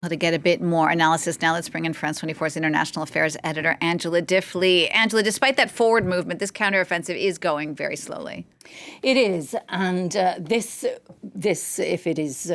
Well, to get a bit more analysis now, let's bring in France 24's international affairs editor, Angela Diffley. Angela, despite that forward movement, this counteroffensive is going very slowly. It is, and this, if it is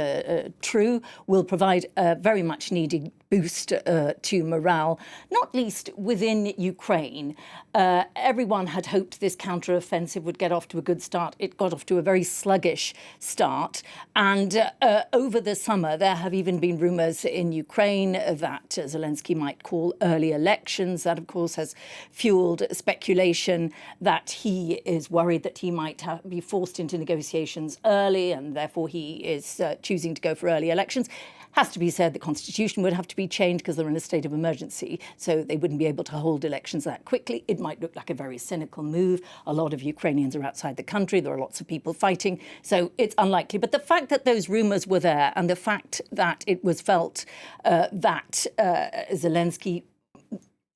true, will provide a very much needed boost to morale, not least within Ukraine. Everyone had hoped this counteroffensive would get off to a good start. It got off to a very sluggish start. And over the summer, there have even been rumours in Ukraine that Zelensky might call early elections. That, of course, has fuelled speculation that he is worried that he might be forced into negotiations early, and therefore he is choosing to go for early elections. Has to be said, the constitution would have to be changed because they're in a state of emergency, so they wouldn't be able to hold elections that quickly. It might look like a very cynical move. A lot of Ukrainians are outside the country. There are lots of people fighting, so it's unlikely. But the fact that those rumours were there, and the fact that it was felt that Zelensky,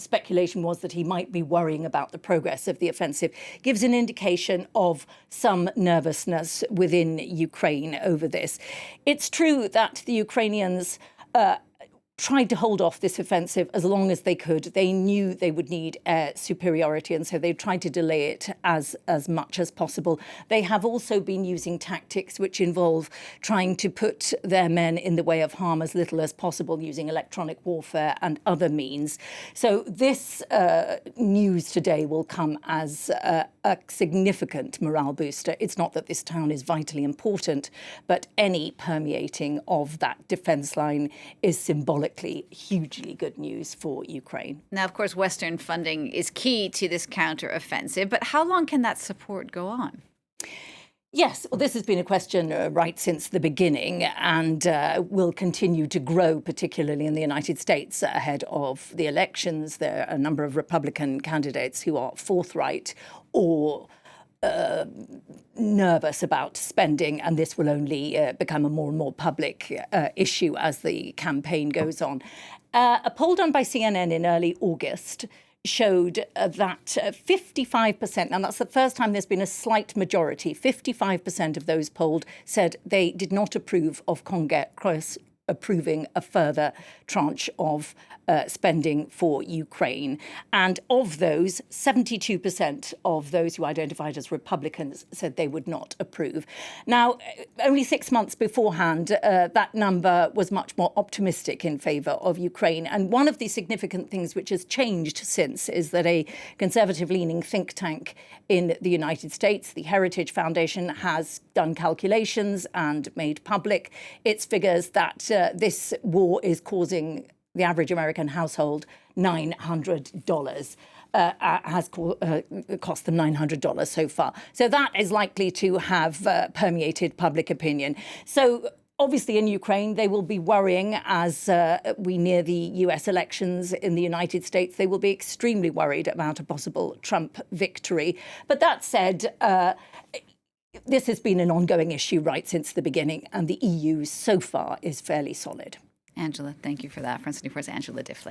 speculation was that he might be worrying about the progress of the offensive, gives an indication of some nervousness within Ukraine over this. It's true that the Ukrainians tried to hold off this offensive as long as they could. They knew they would need air superiority, and so they tried to delay it as much as possible. They have also been using tactics which involve trying to put their men in the way of harm as little as possible, using electronic warfare and other means. So this news today will come as a significant morale booster. It's not that this town is vitally important, but any permeating of that defence line is symbolic. Hugely good news for Ukraine. Now, of course, Western funding is key to this counteroffensive, but how long can that support go on? Yes, well, this has been a question right since the beginning, and will continue to grow, particularly in the United States ahead of the elections. There are a number of Republican candidates who are forthright or nervous about spending, and this will only become a more and more public issue as the campaign goes on. A poll done by CNN in early August showed that 55%, and that's the first time there's been a slight majority, 55% of those polled said they did not approve of Congress approving a further tranche of spending for Ukraine. And of those, 72% of those who identified as Republicans said they would not approve. Now, only 6 months beforehand, that number was much more optimistic in favour of Ukraine. And one of the significant things which has changed since is that a conservative-leaning think tank in the United States, the Heritage Foundation, has done calculations and made public its figures that this war is causing the average American household $900. Has cost them $900 so far. So that is likely to have permeated public opinion. So obviously in Ukraine, they will be worrying as we near the US elections in the United States. They will be extremely worried about a possible Trump victory. But that said, this has been an ongoing issue right since the beginning, and the EU so far is fairly solid. Angela, thank you for that. France 24's Angela Diffley.